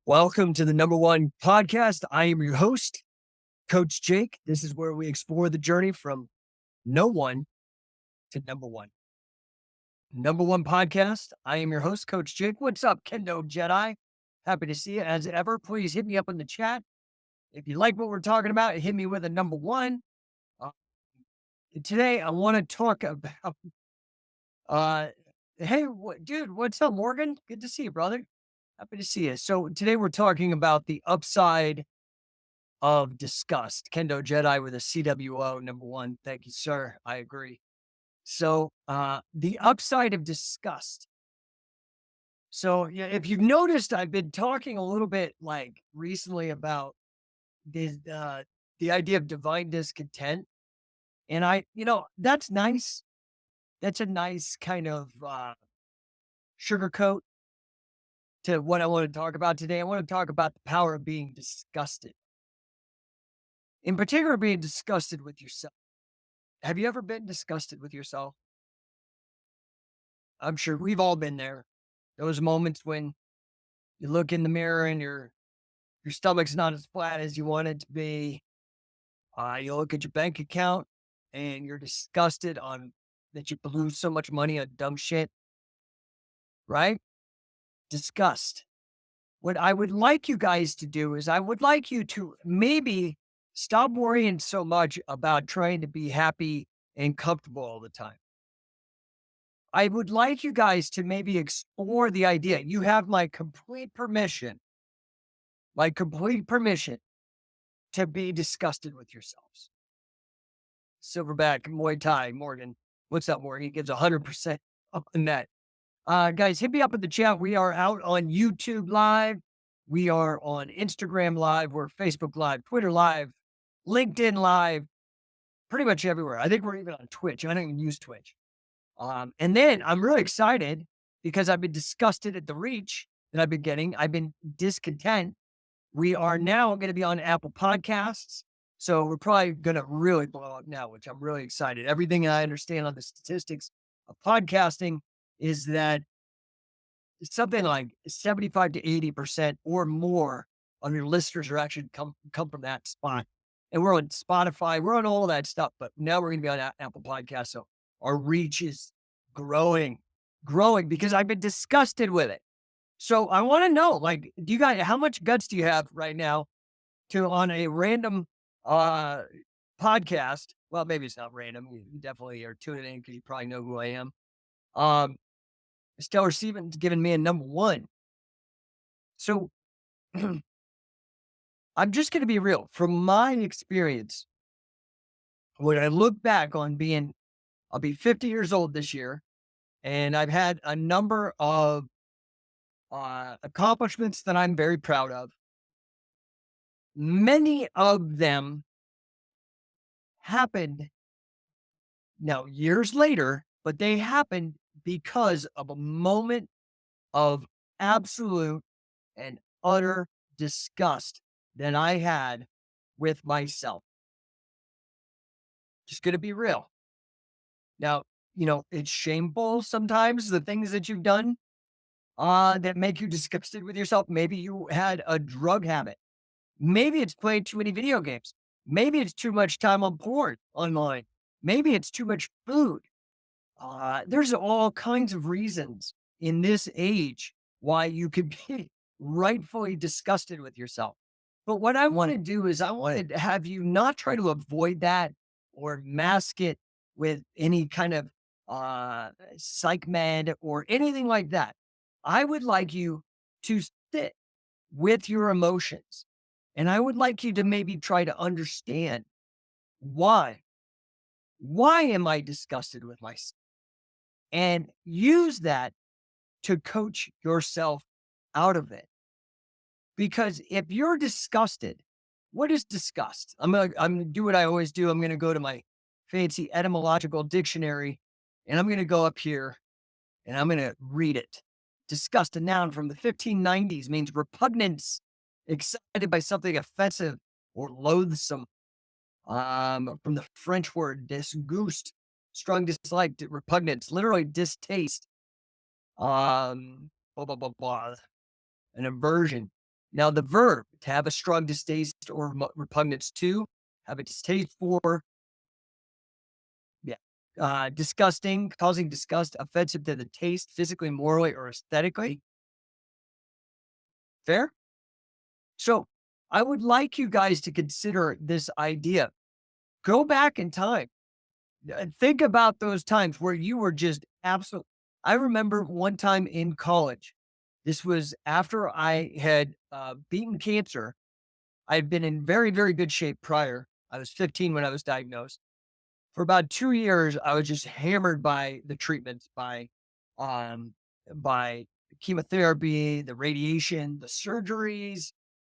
Welcome to the No1 Podcast. I am your host, Coach Jake. This is where we explore the journey from no one to number one. No1 Podcast. I am your host, Coach Jake. What's up, Kendo Jedi? Happy to see you as ever. Please hit me up in the chat. If you like what we're talking about, hit me with a number one. Uh, Today, I want to talk about, uh, hey, dude, what's up, Morgan? Good to see you, brother. Happy to see you. So today we're talking about the upside of disgust. Kendo Jedi with a CWO, number one. Thank you, sir. I agree. So, the upside of disgust. So, yeah, if you've noticed, I've been talking a little bit like recently about the idea of divine discontent. And that's nice. That's a nice kind of sugarcoat to what I want to talk about today. I want to talk about the power of being disgusted, in particular, being disgusted with yourself. Have you ever been disgusted with yourself? I'm sure we've all been there. Those moments when you look in the mirror and your stomach's not as flat as you want it to be. You look at your bank account and you're disgusted on that you blew so much money on dumb shit, right? Disgust. What I would like you guys to do is I would like you to maybe stop worrying so much about trying to be happy and comfortable all the time. I would like you guys to maybe explore the idea. You have my complete permission to be disgusted with yourselves. Silverback, Muay Thai, Morgan. What's up, Morgan? He gives 100% up in that. Guys, hit me up in the chat. We are out on YouTube Live. We are on Instagram Live. We're Facebook Live, Twitter Live, LinkedIn Live, pretty much everywhere. I think we're even on Twitch. I don't even use Twitch. And then I'm really excited because I've been disgusted at the reach that I've been getting. I've been discontent. We are now going to be on Apple Podcasts. So we're probably going to really blow up now, which I'm really excited. Everything I understand on the statistics of podcasting is that something like 75 to 80% or more of your listeners are actually come from that spot. And we're on Spotify, we're on all that stuff, but now we're going to be on Apple Podcasts. So our reach is growing because I've been disgusted with it. So I want to know, like, do you guys, how much guts do you have right now to on a random podcast? Well, maybe it's not random. You definitely are tuning in because you probably know who I am. Stellar Stevens giving me a number one. So I'm just going to be real. From my experience, when I look back on I'll be 50 years old this year, and I've had a number of accomplishments that I'm very proud of. Many of them happened now years later, but they happened because of a moment of absolute and utter disgust that I had with myself. Just going to be real. Now, it's shameful sometimes, the things that you've done that make you disgusted with yourself. Maybe you had a drug habit. Maybe it's playing too many video games. Maybe it's too much time on porn online. Maybe it's too much food. There's all kinds of reasons in this age why you could be rightfully disgusted with yourself. But what I want to do is I want to have you not try to avoid that or mask it with any kind of psych med or anything like that. I would like you to sit with your emotions. And I would like you to maybe try to understand why. Why am I disgusted with myself? And use that to coach yourself out of it. Because if you're disgusted, what is disgust? I'm gonna do what I always do. I'm gonna go to my fancy etymological dictionary and I'm gonna go up here and I'm gonna read it. Disgust, a noun from the 1590s, means repugnance, excited by something offensive or loathsome. From the French word disgust, strong dislike, repugnance, literally distaste. Blah, blah, blah, blah, an aversion. Now, the verb, to have a strong distaste or repugnance to, have a distaste for, yeah. Disgusting, causing disgust, offensive to the taste, physically, morally, or aesthetically. Fair? So I would like you guys to consider this idea. Go back in time and think about those times where you were just absolute. I remember one time in college. This was after I had beaten cancer. I had been in very, very good shape prior. I was 15 when I was diagnosed. For about 2 years, I was just hammered by the treatments, um, by chemotherapy, the radiation, the surgeries,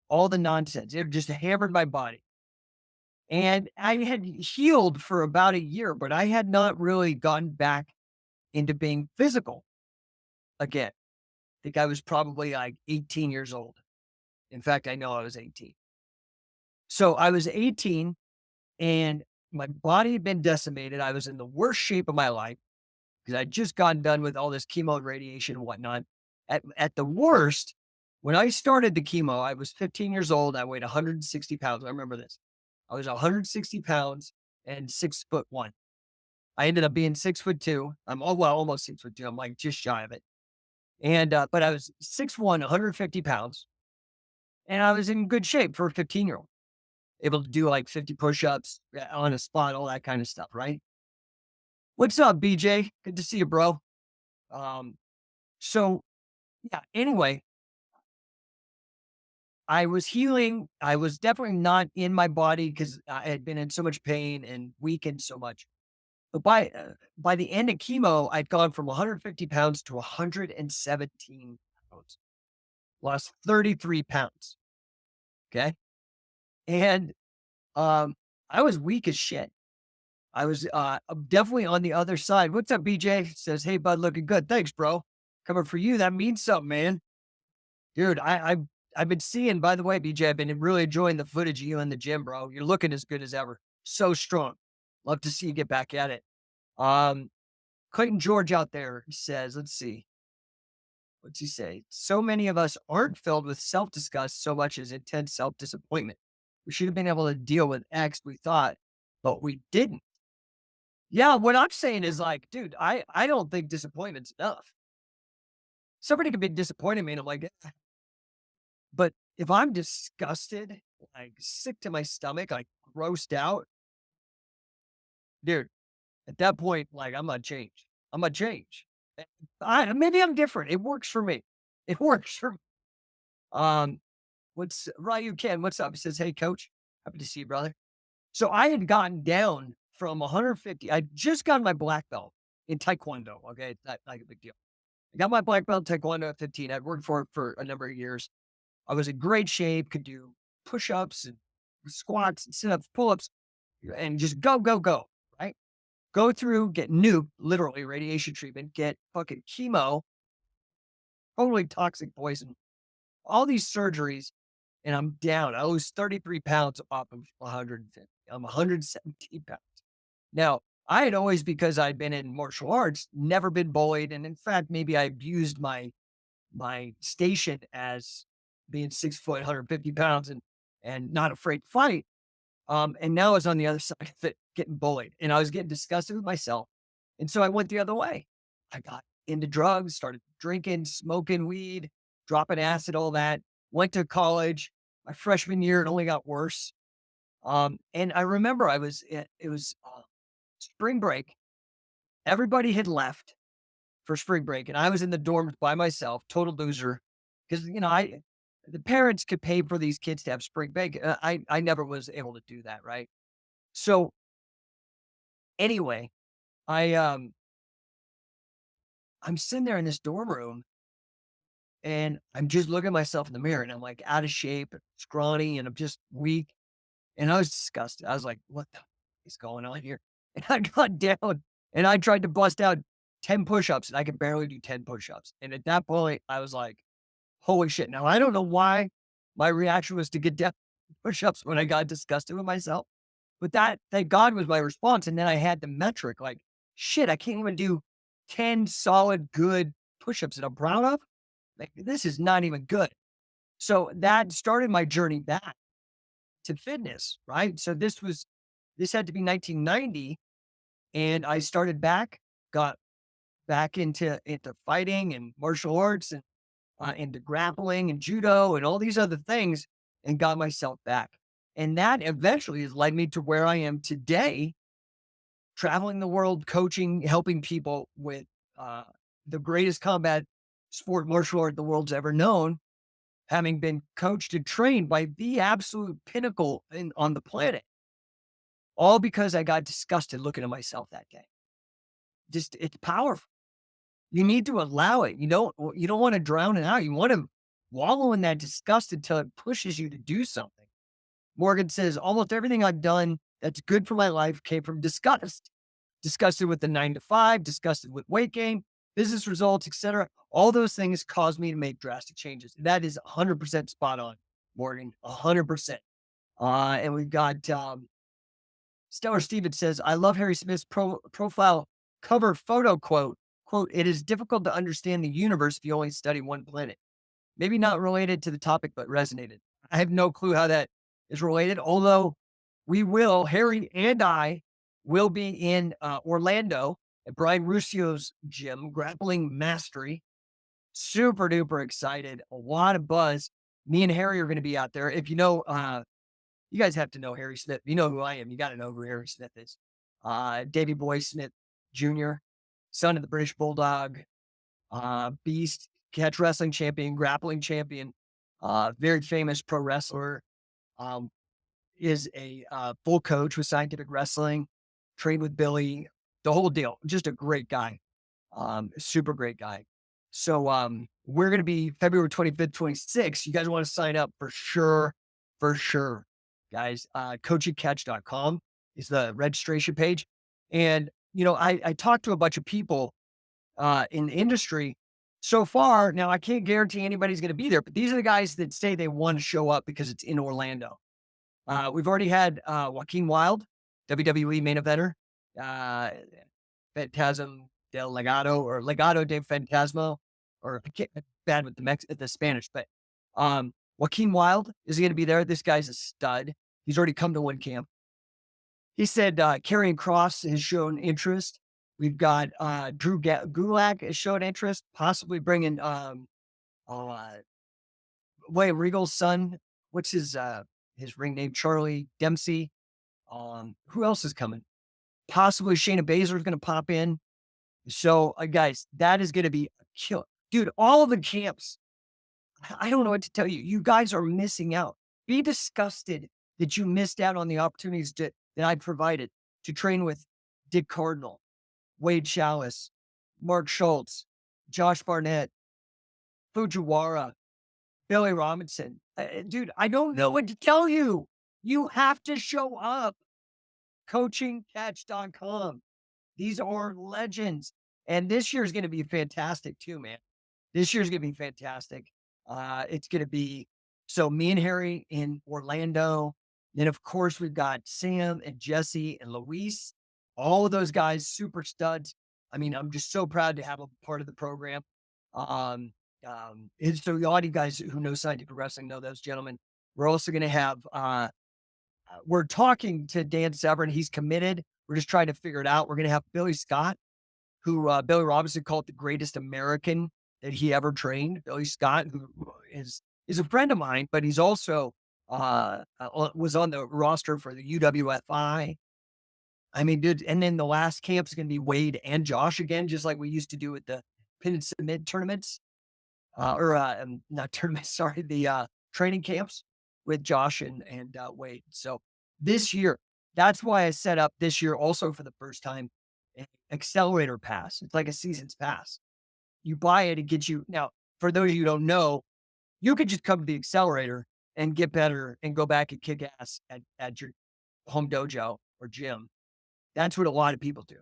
all the nonsense. It just hammered my body. And I had healed for about a year, but I had not really gotten back into being physical again. I think I was probably like 18 years old. In fact, I know I was 18. So I was 18 and my body had been decimated. I was in the worst shape of my life because I'd just gotten done with all this chemo and radiation and whatnot. At the worst, when I started the chemo, I was 15 years old. I weighed 160 pounds. I remember this. I was 160 pounds and 6'1". I ended up being 6'2". Almost 6'2". I'm like just shy of it. And but I was 6'1", 150 pounds, and I was in good shape for a 15-year-old, able to do like 50 push-ups on a spot, all that kind of stuff, right? What's up, BJ? Good to see you, bro. Um, so yeah, anyway, I was healing. I was definitely not in my body because I had been in so much pain and weakened so much. But by the end of chemo, I'd gone from 150 pounds to 117 pounds, lost 33 pounds. Okay. And I was weak as shit. I was definitely on the other side. What's up, BJ? Says, hey, bud, looking good. Thanks, bro. Coming for you. That means something, man. Dude, I've been seeing, by the way, BJ, I've been really enjoying the footage of you in the gym, bro. You're looking as good as ever. So strong. Love to see you get back at it. Um, Clayton George out there says, let's see. What's he say? So many of us aren't filled with self disgust so much as intense self disappointment. We should have been able to deal with X, we thought, but we didn't. Yeah, what I'm saying is like, dude, I don't think disappointment's enough. Somebody could be disappointed in me, and I'm like, "Eh." But if I'm disgusted, like sick to my stomach, like grossed out, dude, at that point, like I'm gonna change. I'm gonna change. Maybe I'm different. It works for me. It works for me. Um, what's Ryu Ken? What's up? He says, "Hey, coach, happy to see you, brother." So I had gotten down from 150. I just got my black belt in Taekwondo. Okay, it's not like a big deal. I got my black belt in Taekwondo at 15. I'd worked for it for a number of years. I was in great shape, could do push-ups and squats and sit-ups, pull-ups, and just go, go, go, right? Go through, get nuked, literally radiation treatment, get fucking chemo, totally toxic poison, all these surgeries, and I'm down. I lose 33 pounds off of 150. I'm 117 pounds. Now, I had always, because I'd been in martial arts, never been bullied. And in fact, maybe I abused my station as being 6 foot, 150 pounds and not afraid to fight. And now I was on the other side of it, getting bullied, and I was getting disgusted with myself. And so I went the other way. I got into drugs, started drinking, smoking weed, dropping acid, all that. Went to college. My freshman year, it only got worse. And I remember it was spring break. Everybody had left for spring break, and I was in the dorms by myself, total loser. Because the parents could pay for these kids to have spring break. I never was able to do that, right? So anyway, I I'm sitting there in this dorm room, and I'm just looking at myself in the mirror, and I'm like out of shape, scrawny, and I'm just weak. And I was disgusted. I was like, what the is going on here? And I got down and I tried to bust out 10 push-ups, and I could barely do 10 push-ups. And at that point, I was like, holy shit. Now I don't know why my reaction was to get down push-ups when I got disgusted with myself. But that, thank God, was my response. And then I had the metric like, shit, I can't even do 10 solid, good push ups that I'm proud of. Like, this is not even good. So that started my journey back to fitness, right? So this had to be 1990, and I started back, got back into fighting and martial arts and into grappling and judo and all these other things, and got myself back. And that eventually has led me to where I am today, traveling the world, coaching, helping people with uh, the greatest combat sport martial art the world's ever known, having been coached and trained by the absolute pinnacle on the planet, all because I got disgusted looking at myself that day. Just it's powerful. You need to allow it. You don't want to drown it out. You want to wallow in that disgust until it pushes you to do something. Morgan says, almost everything I've done that's good for my life came from disgust. Disgusted with the 9 to 5, disgusted with weight gain, business results, etc. All those things caused me to make drastic changes. That is 100% spot on, Morgan. 100%. And we've got Stellar Steven says, I love Harry Smith's profile cover photo quote. Quote, it is difficult to understand the universe if you only study one planet. Maybe not related to the topic, but resonated. I have no clue how that is related, although Harry and I will be in Orlando at Brian Russio's gym, Grappling Mastery. Super duper excited. A lot of buzz. Me and Harry are going to be out there. If you know, you guys have to know Harry Smith. You know who I am. You got to know who Harry Smith is. Davy Boy Smith Jr., son of the British Bulldog, beast, catch wrestling champion, grappling champion, very famous pro wrestler, um, is a full coach with Scientific Wrestling, trained with Billy, the whole deal. Just a great guy, super great guy. So we're going to be February 25th, 26th. You guys want to sign up for sure, guys. Coachingcatch.com is the registration page. And, I talked to a bunch of people in the industry so far. Now, I can't guarantee anybody's going to be there, but these are the guys that say they want to show up because it's in Orlando. We've already had Joaquin Wilde, WWE main eventer, uh, Phantasm del Legado or Legado de Fantasma, or I can't, bad with the Spanish, but Joaquin Wilde is going to be there. This guy's a stud. He's already come to one camp. He said Karrion Kross has shown interest. We've got Drew Gulak has shown interest, possibly bringing uh, William Regal's son. What's his ring name? Charlie Dempsey. Who else is coming? Possibly Shayna Baszler is going to pop in. So, guys, that is going to be a kill, dude. All of the camps. I don't know what to tell you. You guys are missing out. Be disgusted that you missed out on the opportunities that I provided to train with Dick Cardinal, Wade Chalice, Mark Schultz, Josh Barnett, Fujiwara, Billy Robinson. Dude, I don't know what to tell you. You have to show up. Coachingcatch.com. These are legends. And this year is going to be fantastic too, man. This year's going to be fantastic. It's going to be so me and Harry in Orlando. Then, of course, we've got Sam and Jesse and Luis. All of those guys, super studs. I mean, I'm just so proud to have a part of the program. And so, a lot of you guys who know scientific wrestling know those gentlemen. We're also going to have, we're talking to Dan Severn. He's committed. We're just trying to figure it out. We're going to have Billy Scott, who Billy Robinson called the greatest American that he ever trained. Billy Scott, who is a friend of mine, but he's also was on the roster for the UWFI. I mean, dude, and then the last camp is going to be Wade and Josh again, just like we used to do with the pin and submit tournaments, not tournaments, sorry, the training camps with Josh and Wade. So this year, that's why I set up this year also for the first time an accelerator pass. It's like a season's pass. You buy it, it gets you. Now, for those of you who don't know, you could just come to the accelerator and get better and go back and kick ass at your home dojo or gym. That's what a lot of people do.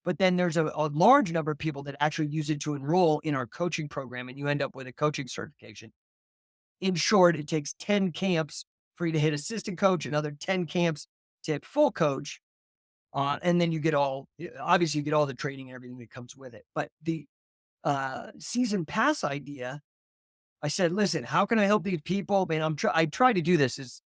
But then there's a large number of people that actually use it to enroll in our coaching program, and you end up with a coaching certification. In short, it takes 10 camps for you to hit assistant coach, another 10 camps to hit full coach. And then you get obviously you get all the training and everything that comes with it. But the season pass idea I said, listen, how can I help these people? Man, I try to do this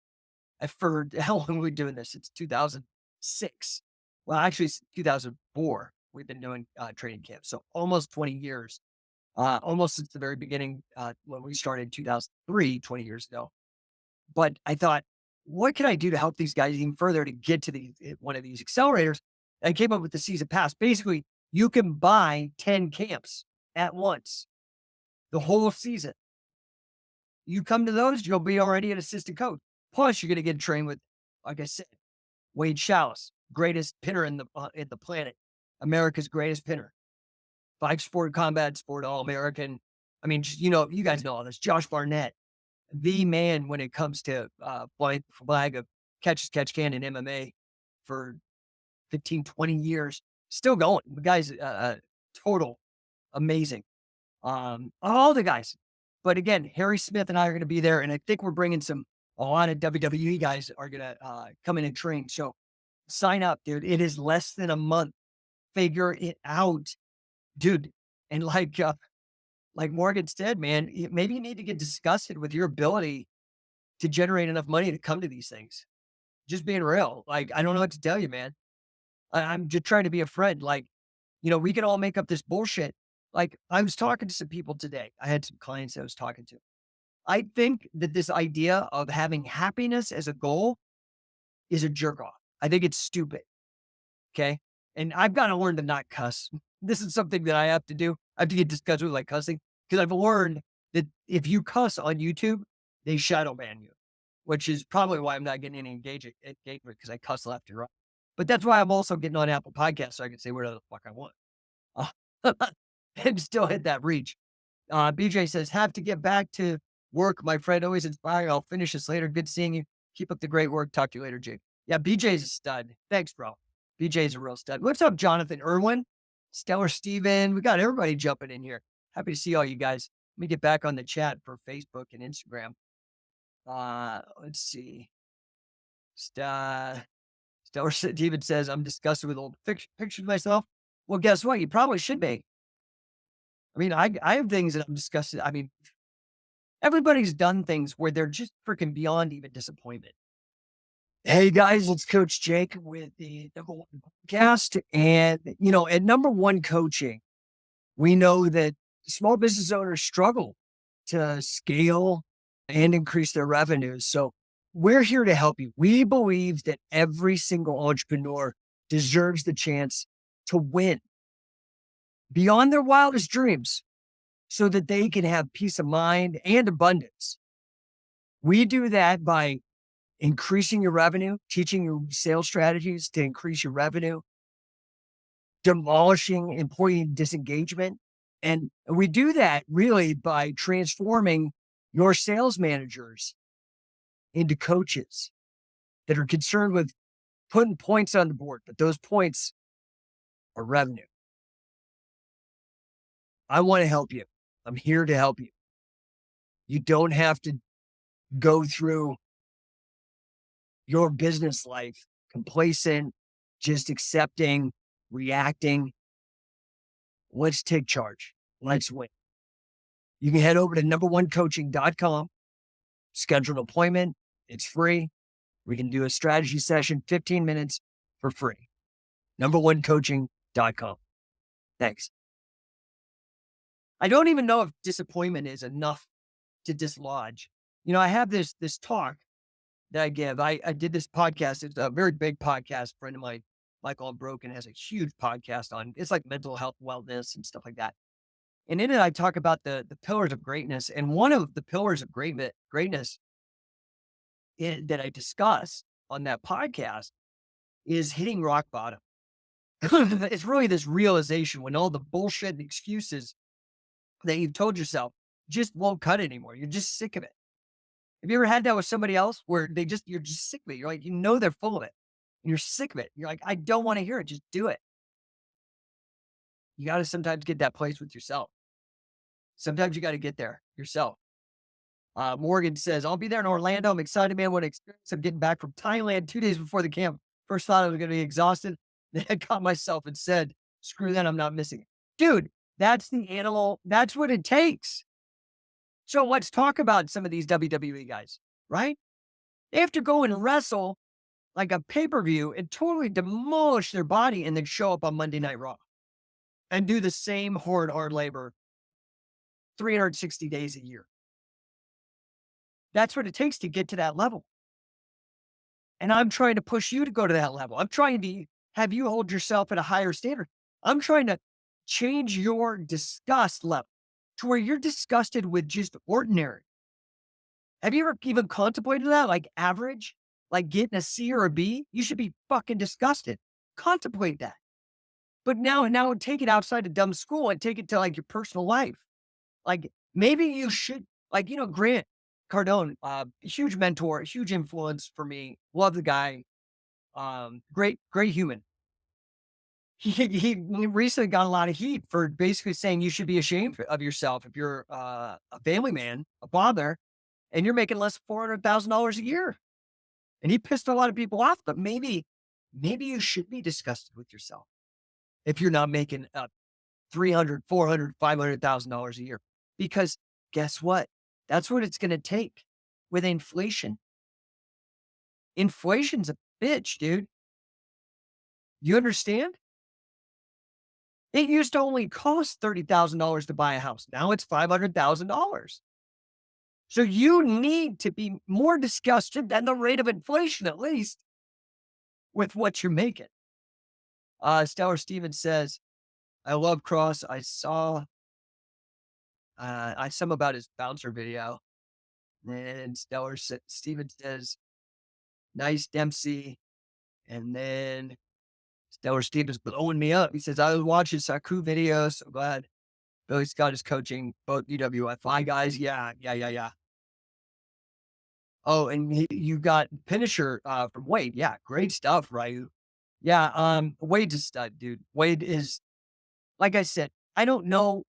for how long have we been doing this? It's 2006. Well, actually, it's 2004. We've been doing training camps. So almost 20 years, almost since the very beginning when we started in 2003, 20 years ago. But I thought, what can I do to help these guys even further to get to one of these accelerators? I came up with the season pass. Basically, you can buy 10 camps at once, the whole season. You come to those, you'll be already an assistant coach. Plus, you're going to get trained with, like I said, Wade Chalice, greatest pinner in the planet, America's greatest pinner, 5-sport combat sport All American. I mean, you guys know all this. Josh Barnett, the man when it comes to flag of catch can in MMA for 15, 20 years, still going. The guy's total amazing. All the guys. But again, Harry Smith and I are going to be there, and I think we're bringing a lot of WWE guys are going to come in and train. So sign up, dude. It is less than a month. Figure it out, dude. And like Morgan said, man, maybe you need to get disgusted with your ability to generate enough money to come to these things. Just being real. Like, I don't know what to tell you, man. I'm just trying to be a friend. Like, we can all make up this bullshit. Like, I was talking to some people today. I had some clients I was talking to. I think that this idea of having happiness as a goal is a jerk off. I think it's stupid. Okay. And I've got to learn to not cuss. This is something that I have to do. I have to get disgusted with like cussing because I've learned that if you cuss on YouTube, they shadow ban you, which is probably why I'm not getting any engagement because I cuss left and right. But that's why I'm also getting on Apple Podcasts so I can say whatever the fuck I want. And still hit that reach. BJ says, have to get back to work. My friend always inspiring. I'll finish this later. Good seeing you. Keep up the great work. Talk to you later, Jake. Yeah, BJ's a stud. Thanks, bro. BJ's a real stud. What's up, Jonathan Irwin? Stellar Steven. We got everybody jumping in here. Happy to see all you guys. Let me get back on the chat for Facebook and Instagram. Let's see. Stellar Steven says, I'm disgusted with old pictures of myself. Well, guess what? You probably should be. I mean, I have things that I'm disgusted. I mean, everybody's done things where they're just freaking beyond even disappointment. Hey guys, it's Coach Jake with the No1 Podcast. And, at No1 Coaching, we know that small business owners struggle to scale and increase their revenues. So we're here to help you. We believe that every single entrepreneur deserves the chance to win beyond their wildest dreams so that they can have peace of mind and abundance. We do that by increasing your revenue, teaching your sales strategies to increase your revenue, demolishing employee disengagement. And we do that really by transforming your sales managers into coaches that are concerned with putting points on the board, but those points are revenue. I want to help you. I'm here to help you. You don't have to go through your business life complacent, just accepting, reacting. Let's take charge. Let's win. You can head over to number1coaching.com, schedule an appointment. It's free. We can do a strategy session, 15 minutes for free. number1coaching.com. Thanks. I don't even know if disappointment is enough to dislodge. I have this talk that I give. I did this podcast. It's a very big podcast. A friend of mine, Michael Unbroken, has a huge podcast on, it's like mental health, wellness and stuff like that. And in it, I talk about the pillars of greatness. And one of the pillars of greatness that I discuss on that podcast is hitting rock bottom. It's really this realization when all the bullshit and excuses that you've told yourself just won't cut anymore. You're just sick of it. Have you ever had that with somebody else where you're just sick of it? You're like, they're full of it. And you're sick of it. You're like, I don't want to hear it. Just do it. You got to sometimes get that place with yourself. Sometimes you got to get there yourself. Morgan says, I'll be there in Orlando. I'm excited, man. What experience. I'm getting back from Thailand 2 days before the camp. First thought I was going to be exhausted. Then I caught myself and said, screw that. I'm not missing it. Dude, that's the animal. That's what it takes. So let's talk about some of these WWE guys, right? They have to go and wrestle like a pay-per-view and totally demolish their body and then show up on Monday Night Raw and do the same hard labor 360 days a year. That's what it takes to get to that level. And I'm trying to push you to go to that level. I'm trying to have you hold yourself at a higher standard. I'm trying to change your disgust level to where you're disgusted with just ordinary. Have you ever even contemplated that? Like average? Like getting a C or a B? You should be fucking disgusted. Contemplate that. But now take it outside of dumb school and take it to like your personal life. Like maybe you should, like, Grant Cardone, huge mentor, huge influence for me. Love the guy. Great human. He recently got a lot of heat for basically saying you should be ashamed of yourself if you're a family man, a father, and you're making less than $400,000 a year. And he pissed a lot of people off, but maybe you should be disgusted with yourself if you're not making 300, 400, $500,000 a year. Because guess what? That's what it's going to take with inflation. Inflation's a bitch, dude. You understand? It used to only cost $30,000 to buy a house. Now it's $500,000. So you need to be more disgusted than the rate of inflation, at least, with what you're making. Stellar Stevens says, I love Cross. I saw him about his bouncer video. And Stevens says, nice Dempsey. And then Stellar Stevens blowing me up. He says, I was watching Saku videos. So glad Billy Scott is coaching both UWFI guys. Yeah. Oh, and you got Pinisher from Wade. Yeah, great stuff, Ryu. Yeah, Wade's a stud, dude. Wade is, like I said, I don't know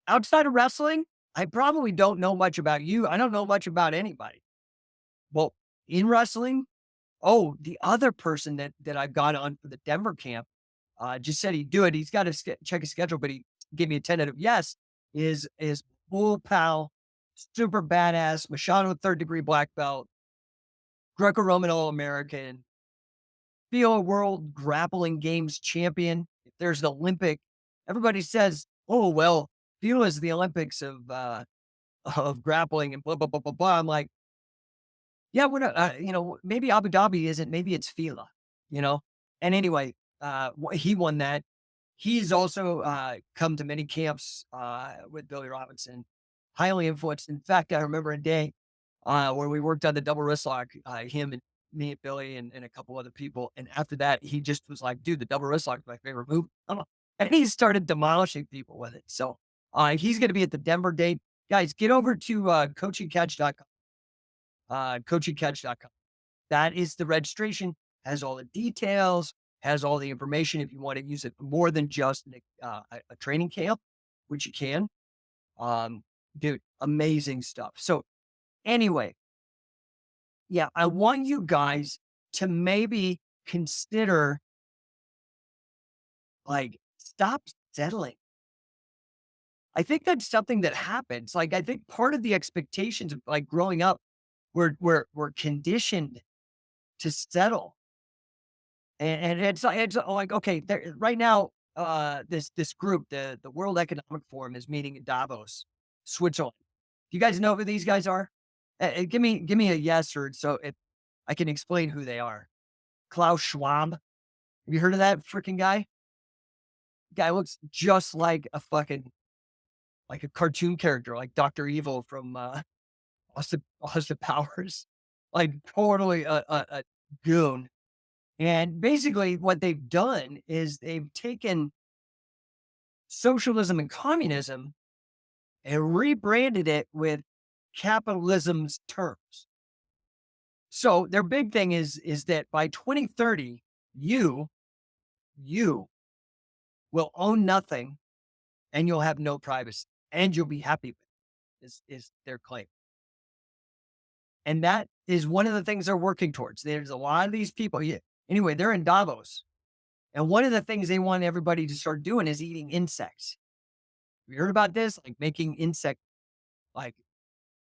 outside of wrestling. I probably don't know much about you. I don't know much about anybody. Well, in wrestling, oh, the other person that I've got on for the Denver camp, just said he'd do it. He's got to check his schedule, but he gave me a tentative yes. Is bull pal, super badass, Machado third degree black belt, Greco-Roman All American, FIA World Grappling Games champion. If there's an Olympic, everybody says, "Oh well, FIA is the Olympics of grappling," and blah blah blah blah blah. I'm like, yeah, we're not, maybe Abu Dhabi isn't, maybe it's Fila, you know? And anyway, he won that. He's also come to many camps with Billy Robinson, highly influenced. In fact, I remember a day where we worked on the double wrist lock, him and me and Billy and a couple other people. And after that, he just was like, dude, the double wrist lock is my favorite move. And he started demolishing people with it. So he's going to be at the Denver date. Guys, get over to coachingcatch.com. Coachingcatch.com. That is the registration, has all the details, has all the information if you want to use it more than just a training camp, which you can. Dude, amazing stuff. So anyway, yeah, I want you guys to maybe consider like stop settling. I think that's something that happens. Like I think part of the expectations of like growing up, we're conditioned to settle. And it's like, okay, there right now, this group, the World Economic Forum is meeting in Davos, Switzerland. Do you guys know who these guys are? Give me a yes or so if I can explain who they are. Klaus Schwab. Have you heard of that freaking guy? Guy looks just like a fucking like a cartoon character, like Dr. Evil from Austin Powers. Like totally a goon. And basically, what they've done is they've taken socialism and communism and rebranded it with capitalism's terms. So their big thing is that by 2030, you will own nothing and you'll have no privacy and you'll be happy with it, is their claim. And that is one of the things they're working towards. There's a lot of these people. Yeah. Anyway, they're in Davos. And one of the things they want everybody to start doing is eating insects. Have you heard about this? Like making insect, like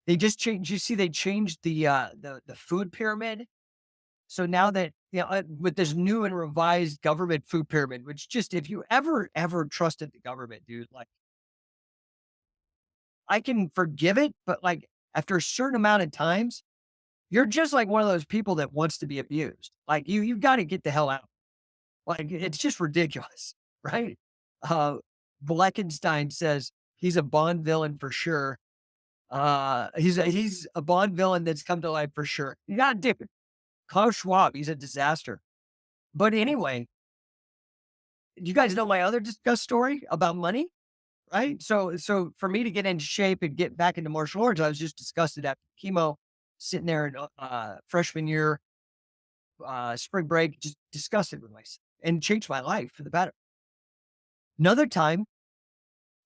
They just changed. You see, they changed the food pyramid. So now that with this new and revised government food pyramid, which just if you ever trusted the government, dude, like I can forgive it, but like after a certain amount of times, you're just like one of those people that wants to be abused. Like you've got to get the hell out. Like it's just ridiculous, right? Uh, Bleckenstein says he's a Bond villain for sure. He's a Bond villain that's come to life for sure. Yeah, dude. Klaus Schwab, he's a disaster. But anyway, you guys know my other disgust story about money, right? So for me to get into shape and get back into martial arts, I was just disgusted after chemo, sitting there in freshman year, spring break, just disgusted with myself and changed my life for the better. Another time,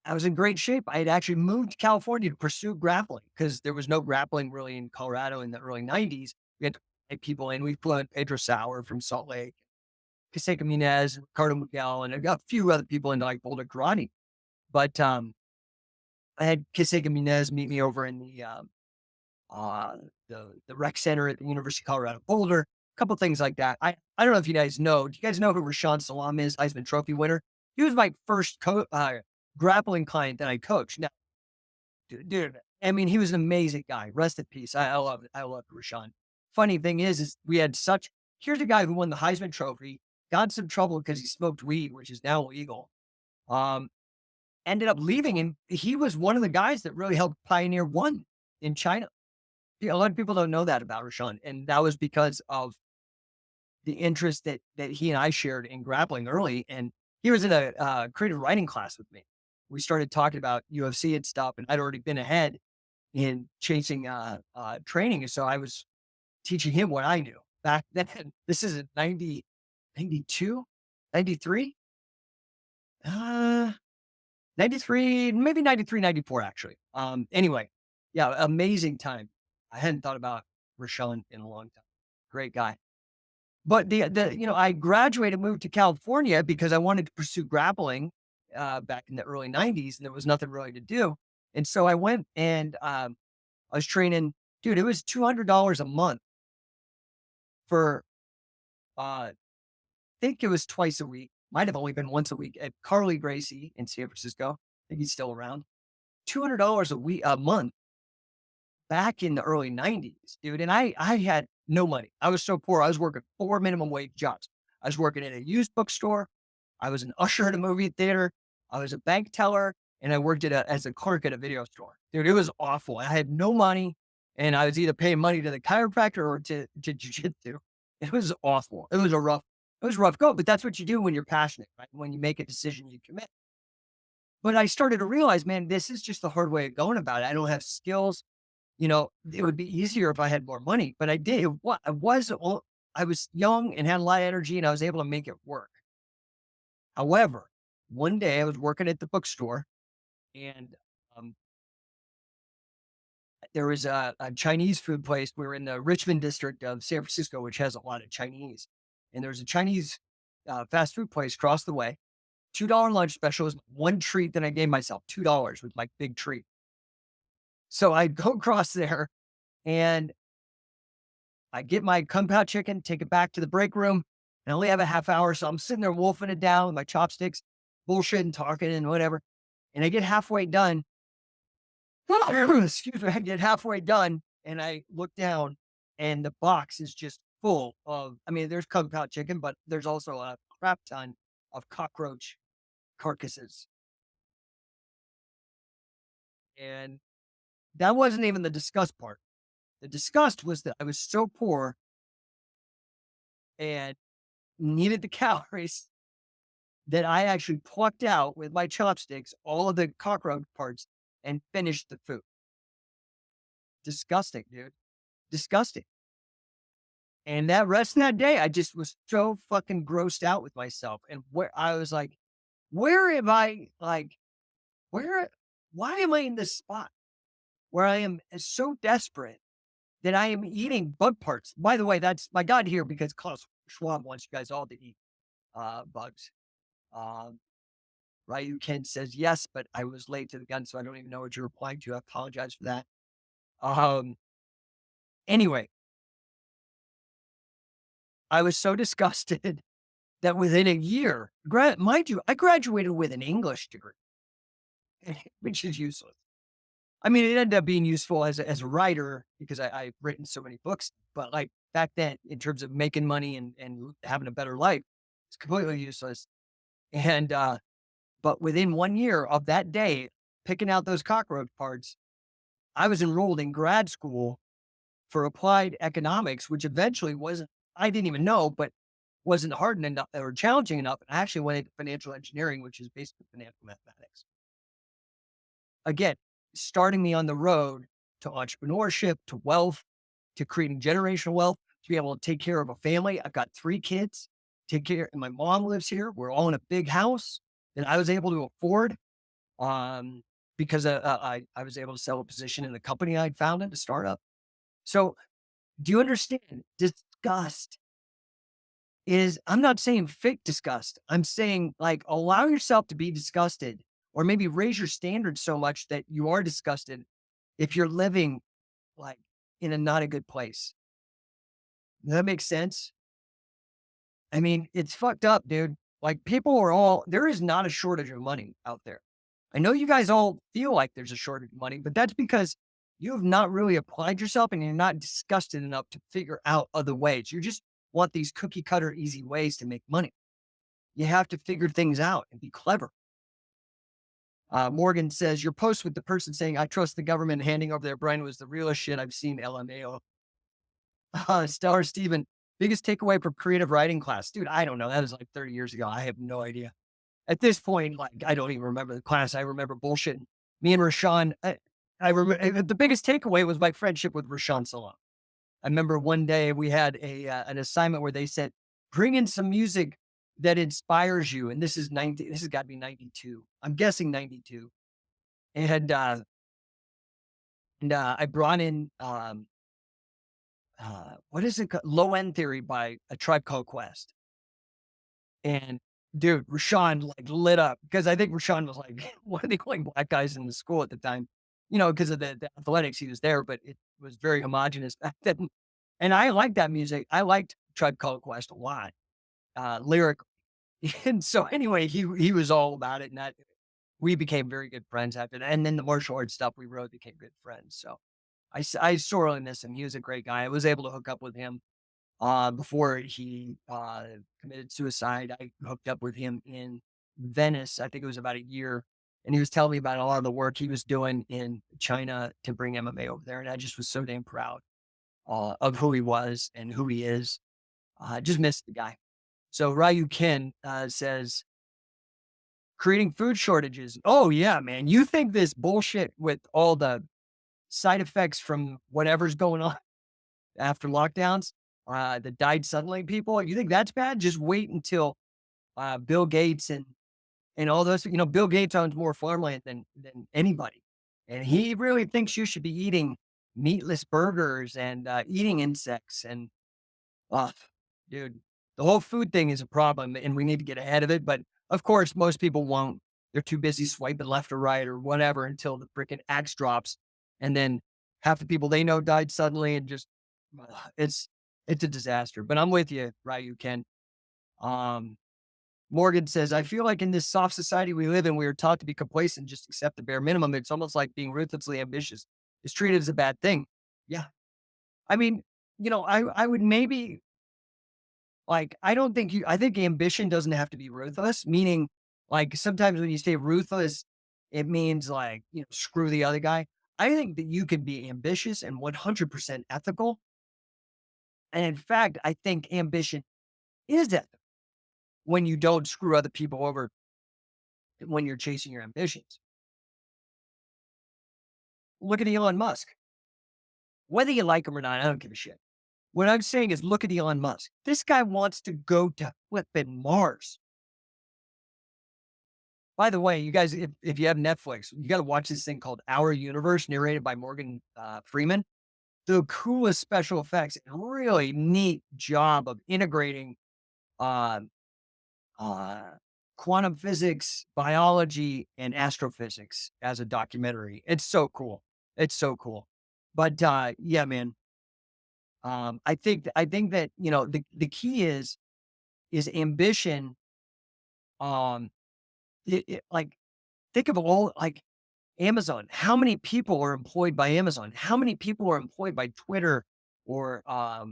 I was in great shape. I had actually moved to California to pursue grappling because there was no grappling really in Colorado in the early 90s. We had to take people in. We flew in Pedro Sauer from Salt Lake, Casega Munez, Ricardo Miguel, and I got a few other people into like Boulder Karate. But I had Casega Munez meet me over in uh, the rec center at the University of Colorado Boulder. A couple things like that. I don't know if you guys know. Do you guys know who Rashawn Salam is? Heisman Trophy winner. He was my first grappling client that I coached. Now, dude, I mean, he was an amazing guy. Rest in peace. I love it. I love Rashawn. Funny thing is we had such. Here's a guy who won the Heisman Trophy, got in some trouble because he smoked weed, which is now illegal. Um, Ended up leaving, and he was one of the guys that really helped pioneer one in China. Yeah, a lot of people don't know that about Rashawn, and that was because of the interest that he and I shared in grappling early. And he was in a creative writing class with me. We started talking about UFC and stuff, and I'd already been ahead in chasing training, and so I was teaching him what I knew back then. This is in 92, 93, 93, maybe 93, 94, actually. Anyway, yeah, amazing time. I hadn't thought about Rashawn in a long time. Great guy. But I graduated, moved to California because I wanted to pursue grappling back in the early 90s, and there was nothing really to do. And so I went and I was training, dude, it was $200 a month for, I think it was twice a week. Might have only been once a week at Carly Gracie in San Francisco. I think he's still around. $200 a month back in the early 90s, dude. And I had no money. I was so poor. I was working 4 minimum wage jobs. I was working at a used bookstore. I was an usher at a movie theater. I was a bank teller, and I worked as a clerk at a video store. Dude, it was awful. I had no money, and I was either paying money to the chiropractor or to jujitsu. It was awful. It was a rough go, but that's what you do when you're passionate, right? When you make a decision, you commit. But I started to realize, man, this is just the hard way of going about it. I don't have skills. It would be easier if I had more money, but I did. I was young and had a lot of energy, and I was able to make it work. However, one day I was working at the bookstore, and um, there was a Chinese food place. We were in the Richmond district of San Francisco, which has a lot of Chinese. And there was a Chinese fast food place across the way. $2 lunch special was one treat that I gave myself. $2 was my big treat. So I go across there and I get my kung pao chicken, take it back to the break room, and I only have a half hour. So I'm sitting there wolfing it down with my chopsticks, bullshitting, talking, and whatever. And I get halfway done. Excuse me. I get halfway done and I look down and the box is just full of, I mean, there's kung pao chicken, but there's also a crap ton of cockroach carcasses. And that wasn't even the disgust part. The disgust was that I was so poor and needed the calories that I actually plucked out with my chopsticks all of the cockroach parts and finished the food. Disgusting, dude. Disgusting. And that rest of that day, I just was so fucking grossed out with myself. And where I was like, where am I? Like, where, why am I in this spot where I am so desperate that I am eating bug parts? By the way, I got here because Klaus Schwab wants you guys all to eat bugs. Um, Ryu Ken says yes, but I was late to the gun, so I don't even know what you're replying to. I apologize for that. Um, anyway, I was so disgusted that within a year, mind you, I graduated with an English degree, which is useless. I mean, it ended up being useful as a writer because I've written so many books. But like back then, in terms of making money and having a better life, it's completely useless. And but within 1 year of that day, picking out those cockroach parts, I was enrolled in grad school for applied economics, which eventually wasn't. I didn't even know, but wasn't hard enough or challenging enough. I actually went into financial engineering, which is basically financial mathematics. Again, starting me on the road to entrepreneurship, to wealth, to creating generational wealth, to be able to take care of a family. I've got 3 kids, take care, and my mom lives here. We're all in a big house that I was able to afford um, because I was able to sell a position in the company I'd founded, a startup. So, do you understand? Disgust is, I'm not saying fake disgust. I'm saying like allow yourself to be disgusted or maybe raise your standards so much that you are disgusted if you're living like in a not a good place. Does that make sense? I mean, it's fucked up, dude. Like people are all, there is not a shortage of money out there. I know you guys all feel like there's a shortage of money, but that's because you have not really applied yourself and you're not disgusted enough to figure out other ways. You just want these cookie cutter easy ways to make money. You have to figure things out and be clever. Morgan says, your post with the person saying, I trust the government handing over their brain was the realest shit I've seen, LMAO. Stellar Steven, biggest takeaway from creative writing class. Dude, I don't know. That was like 30 years ago. I have no idea. At this point, like, I don't even remember the class. I remember bullshit. Me and Rashawn, I remember the biggest takeaway was my friendship with Rashawn Salam. I remember one day we had an assignment where they said, bring in some music that inspires you. And this has got to be 92. I'm guessing 92. And, I brought in, what is it called? Low End Theory by A Tribe Called Quest. And dude, Rashawn like lit up because I think Rashawn was like one of the only black guys in the school at the time, because of the athletics he was there, but it was very homogenous back then. And I liked that music. I liked Tribe Called Quest a lot, lyrically. And so anyway, he was all about it, and that we became very good friends after that. And then the martial arts stuff we wrote became good friends. So I sorely miss him. He was a great guy. I was able to hook up with him before he committed suicide. I hooked up with him in Venice. I think it was about a year. And he was telling me about a lot of the work he was doing in China to bring MMA over there. And I just was so damn proud of who he was and who he is. I just missed the guy. So Ryu Ken says, creating food shortages. Oh, yeah, man. You think this bullshit with all the side effects from whatever's going on after lockdowns, that died suddenly people, you think that's bad? Just wait until, Bill Gates and all those, Bill Gates owns more farmland than anybody, and he really thinks you should be eating meatless burgers and, eating insects and, ugh, dude, the whole food thing is a problem, and we need to get ahead of it, but, of course, most people won't. They're too busy swiping left or right or whatever until the freaking axe drops, and then half the people they know died suddenly and just it's it's a disaster, but I'm with you, Ryu Ken. Um, Morgan says, I feel like in this soft society we live in, we are taught to be complacent, just accept the bare minimum. It's almost like being ruthlessly ambitious is treated as a bad thing. Yeah. I mean, I would maybe like, I don't think I think ambition doesn't have to be ruthless, meaning like sometimes when you say ruthless, it means like, screw the other guy. I think that you can be ambitious and 100% ethical. And in fact, I think ambition is ethical when you don't screw other people over when you're chasing your ambitions. Look at Elon Musk. Whether you like him or not, I don't give a shit. What I'm saying is look at Elon Musk. This guy wants to go to flipping Mars. By the way, you guys, if you have Netflix, you got to watch this thing called Our Universe, narrated by Morgan Freeman. The coolest special effects and really neat job of integrating uh, uh, quantum physics, biology, and astrophysics as a documentary. It's so cool. It's so cool. But yeah, man. I think that the key is ambition. Um, like think of all like Amazon. How many people are employed by Amazon? How many people are employed by Twitter or uh,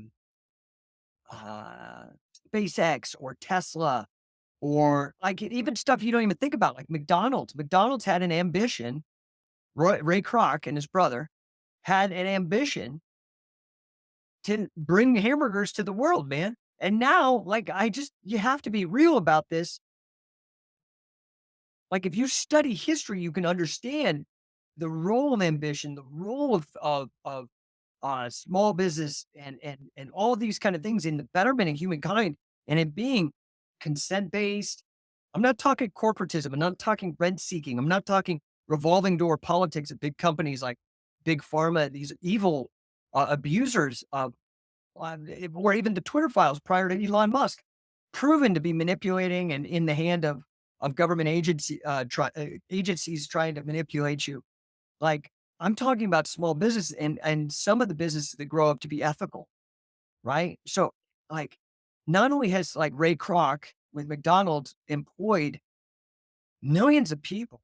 SpaceX or Tesla or like even stuff you don't even think about, like McDonald's. McDonald's had an ambition. Ray Kroc and his brother had an ambition to bring hamburgers to the world, man. And now, like, you have to be real about this. Like, if you study history, you can understand the role of ambition, the role of small business and all of these kind of things in the betterment of humankind and in being consent based. I'm not talking corporatism. I'm not talking rent seeking. I'm not talking revolving door politics of big companies like big pharma, these evil abusers of, or even the Twitter files prior to Elon Musk, proven to be manipulating and in the hand of government agencies trying to manipulate you. Like, I'm talking about small business and some of the businesses that grow up to be ethical, right? So, like, not only has like Ray Kroc with McDonald's employed millions of people,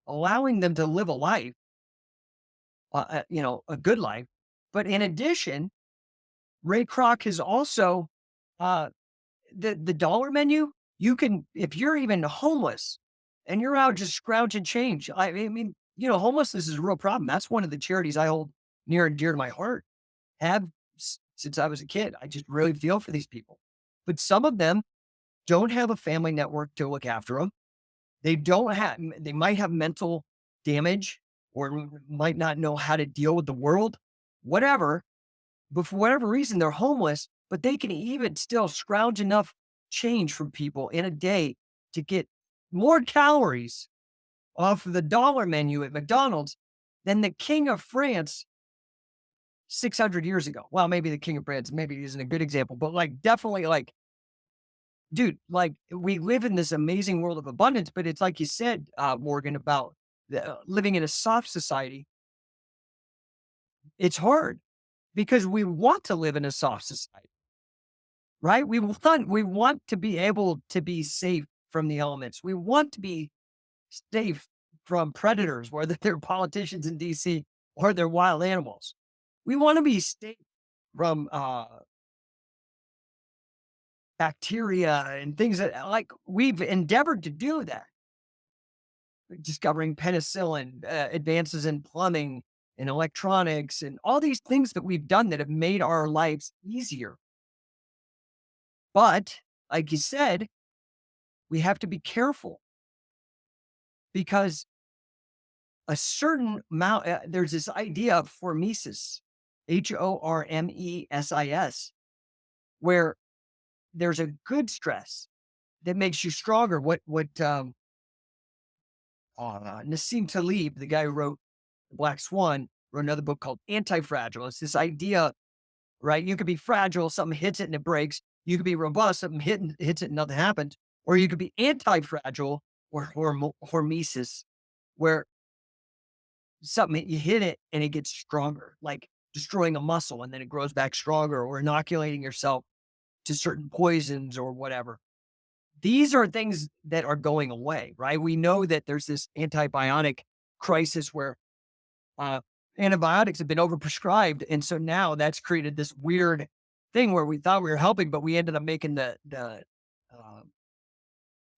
allowing them to live a life, a good life, but in addition, Ray Kroc has also uh, the dollar menu. You can if you're even homeless and you're out just scrounging change. I mean, homelessness is a real problem. That's one of the charities I hold near and dear to my heart. Have since I was a kid. I just really feel for these people. But some of them don't have a family network to look after them. They don't have, they might have mental damage or might not know how to deal with the world, whatever. But for whatever reason, they're homeless, but they can even still scrounge enough change from people in a day to get more calories off of the dollar menu at McDonald's than the king of France 600 years ago. Well, maybe the king of France maybe isn't a good example, but like definitely like, dude, like we live in this amazing world of abundance, but it's like you said, Morgan, about living in a soft society. It's hard because we want to live in a soft society, right? We want to be able to be safe from the elements. We want to be safe from predators, whether they're politicians in DC or they're wild animals. We want to be safe from bacteria and things that like we've endeavored to do that. Discovering penicillin, advances in plumbing and electronics, and all these things that we've done that have made our lives easier. But like you said, we have to be careful because a certain amount, there's this idea of hormesis, HORMESIS, where there's a good stress that makes you stronger. Nassim Taleb, the guy who wrote The Black Swan, wrote another book called Anti-Fragile. It's this idea, right? You could be fragile, something hits it and it breaks. You could be robust, something hits it and nothing happens. Or you could be anti-fragile or hormesis, where something you hit it and it gets stronger, like destroying a muscle and then it grows back stronger, or inoculating yourself to certain poisons or whatever. These are things that are going away, right? We know that there's this antibiotic crisis where uh, antibiotics have been overprescribed, and so now that's created this weird thing where we thought we were helping, but we ended up making uh,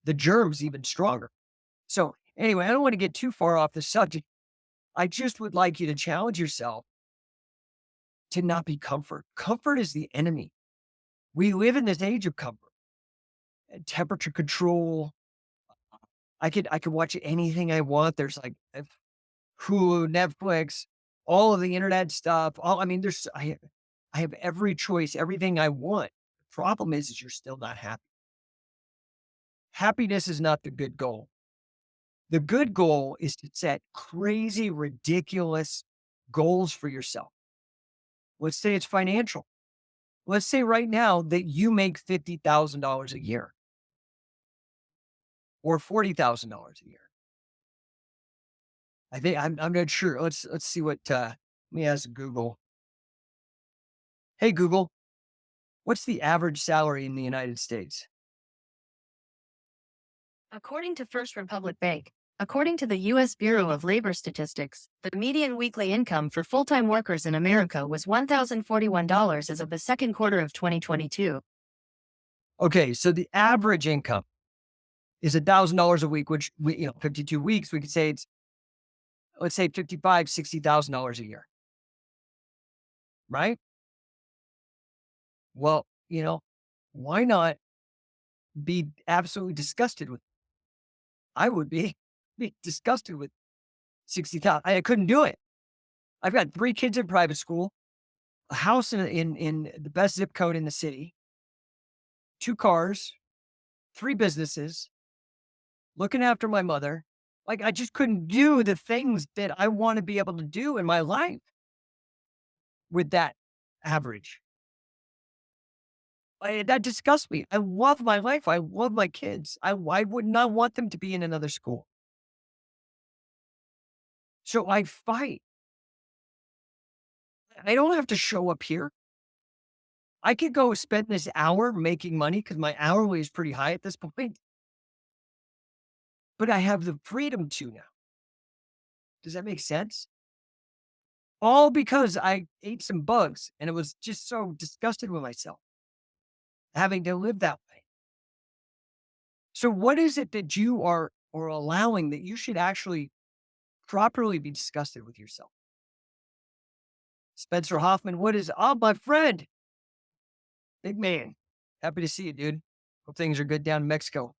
the germs even stronger. So anyway, I don't want to get too far off the subject. I just would like you to challenge yourself to not be comfort. Comfort is the enemy. We live in this age of comfort, temperature control. I could watch anything I want. There's like Hulu, Netflix, all of the internet stuff. All I mean, I have every choice, everything I want. The problem is you're still not happy. Happiness is not the good goal. The good goal is to set crazy, ridiculous goals for yourself. Let's say it's financial. Let's say right now that you make $50,000 a year or $40,000 a year. I'm not sure. Let's see what. Let me ask Google. Hey, Google, what's the average salary in the United States? According to First Republic Bank, according to the U.S. Bureau of Labor Statistics, the median weekly income for full-time workers in America was $1,041 as of the second quarter of 2022. Okay, so the average income is $1,000 a week, which 52 weeks, we could say let's say $60,000 a year, right? Well, why not be absolutely disgusted with? I would be disgusted with 60,000. I couldn't do it. I've got 3 kids in private school, a house in the best zip code in the city, 2 cars, 3 businesses, looking after my mother. Like, I just couldn't do the things that I want to be able to do in my life with that average. That disgusts me. I love my life. I love my kids. I would not want them to be in another school. So I fight. I don't have to show up here. I could go spend this hour making money because my hourly is pretty high at this point, but I have the freedom to now. Does that make sense? All because I ate some bugs and it was just so disgusted with myself having to live that way. So what is it that you are allowing that you should actually properly be disgusted with yourself? Spencer Hoffman, what is, oh, my friend, big man. Happy to see you, dude. Hope things are good down in Mexico.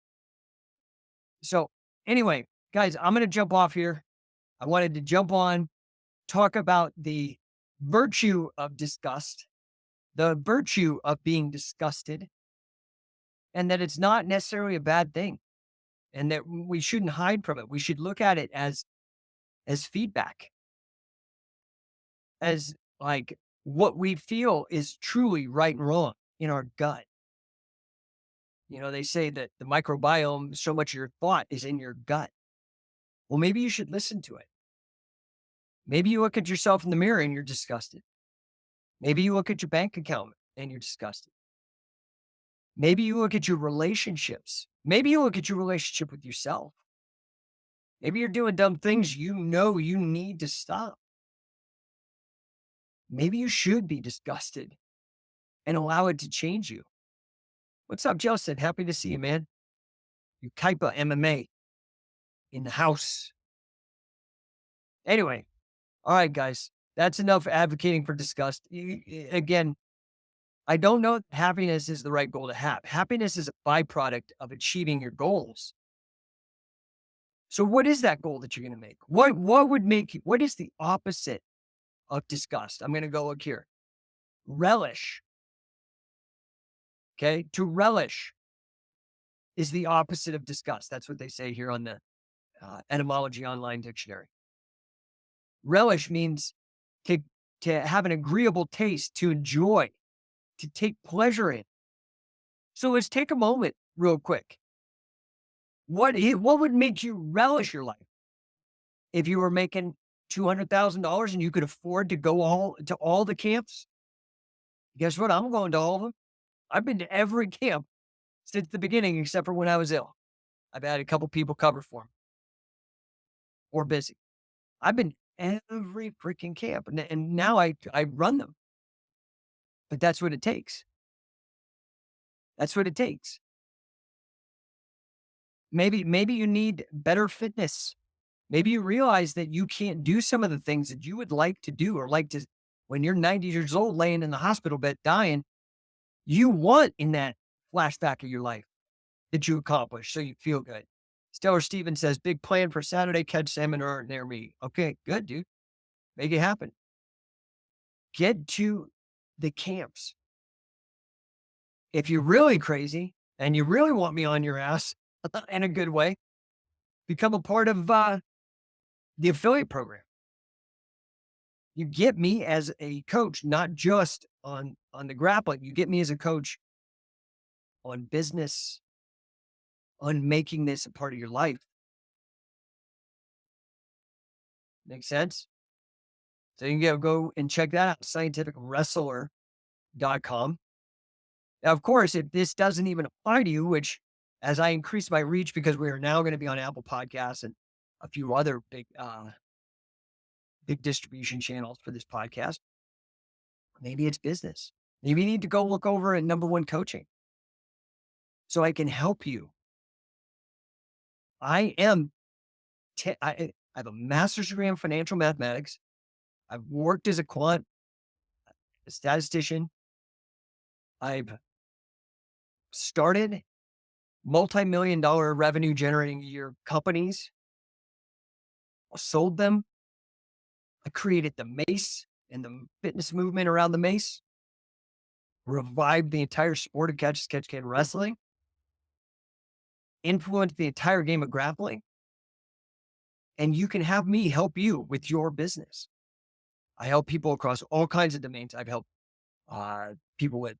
So anyway, guys, I'm going to jump off here. I wanted to jump on, talk about the virtue of disgust, the virtue of being disgusted, and that it's not necessarily a bad thing, and that we shouldn't hide from it. We should look at it as feedback, as like what we feel is truly right and wrong in our gut. They say that the microbiome, so much of your thought is in your gut. Well, maybe you should listen to it. Maybe you look at yourself in the mirror and you're disgusted. Maybe you look at your bank account and you're disgusted. Maybe you look at your relationships. Maybe you look at your relationship with yourself. Maybe you're doing dumb things you know you need to stop. Maybe you should be disgusted and allow it to change you. What's up, Justin? Happy to see you, man. You Kaipa MMA in the house. Anyway, all right, guys. That's enough advocating for disgust. Again, I don't know if happiness is the right goal to have. Happiness is a byproduct of achieving your goals. So what is that goal that you're going to make? What would make you, what is the opposite of disgust? I'm going to go look here. Relish. Okay. To relish is the opposite of disgust. That's what they say here on the etymology online dictionary. Relish means to, to have an agreeable taste, to enjoy, to take pleasure in. So let's take a moment real quick. What would make you relish your life? If you were making $200,000 and you could afford to go all the camps, guess what? I'm going to all of them. I've been to every camp since the beginning, except for when I was ill. I've had a couple people cover for me or busy. I've been every freaking camp, and now I run them. But that's what it takes. That's what it takes. Maybe you need better fitness. Maybe you realize that you can't do some of the things that you would like to do or like to when you're 90 years old laying in the hospital bed dying, you want in that flashback of your life that you accomplished so you feel good. Stellar Steven says, big plan for Saturday, catch seminar near me. Okay, good, dude. Make it happen. Get to the camps. If you're really crazy and you really want me on your ass in a good way, become a part of the affiliate program. You get me as a coach, not just on the grappling. You get me as a coach on business, on making this a part of your life. Make sense? So you can go and check that out, scientificwrestler.com. Now, of course, if this doesn't even apply to you, which as I increase my reach, because we are now going to be on Apple Podcasts and a few other big distribution channels for this podcast, maybe it's business. Maybe you need to go look over at Number One Coaching so I can help you. I am, I have a master's degree in financial mathematics. I've worked as a quant, a statistician. I've started multi-million-dollar revenue generating year companies, sold them. I created the Mace and the fitness movement around the Mace, revived the entire sport of catch-as-catch-can wrestling, influenced the entire game of grappling, and you can have me help you with your business. I help people across all kinds of domains. I've helped people with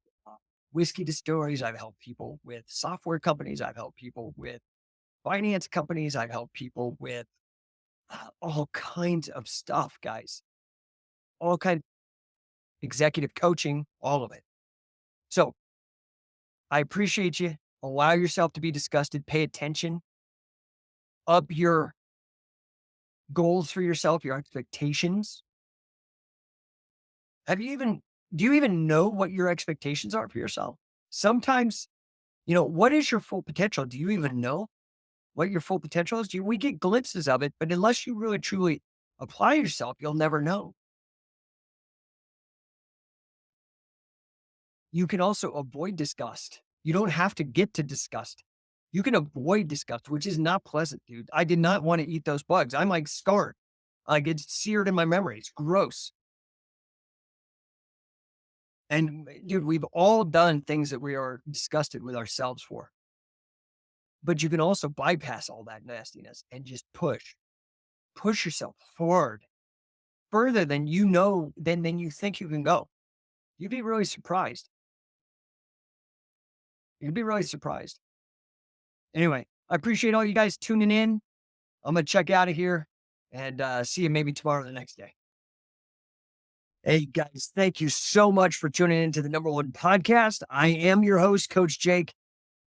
whiskey distilleries. I've helped people with software companies. I've helped people with finance companies. I've helped people with all kinds of stuff, guys. All kinds of executive coaching, all of it. So I appreciate you. Allow yourself to be disgusted. Pay attention. Up your goals for yourself, your expectations. Do you even know what your expectations are for yourself? Sometimes, what is your full potential? Do you even know what your full potential is? We get glimpses of it, but unless you really truly apply yourself, you'll never know. You can also avoid disgust. You don't have to get to disgust. You can avoid disgust, which is not pleasant, dude. I did not want to eat those bugs. I'm like scarred. Like it's seared in my memory. It's gross. And dude, we've all done things that we are disgusted with ourselves for. But you can also bypass all that nastiness and just push yourself forward further than than you think you can go. You'd be really surprised. You'd be really surprised. Anyway, I appreciate all you guys tuning in. I'm going to check out of here and see you maybe tomorrow or the next day. Hey guys, thank you so much for tuning into the Number One Podcast. I am your host, Coach Jake.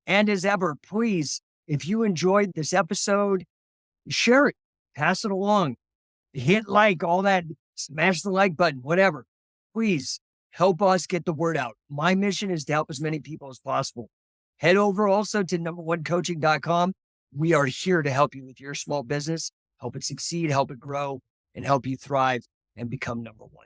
And as ever, please, if you enjoyed this episode, share it, pass it along, hit like, all that, smash the like button, whatever. Please help us get the word out. My mission is to help as many people as possible. Head over also to number1coaching.com. We are here to help you with your small business, help it succeed, help it grow, and help you thrive and become number one.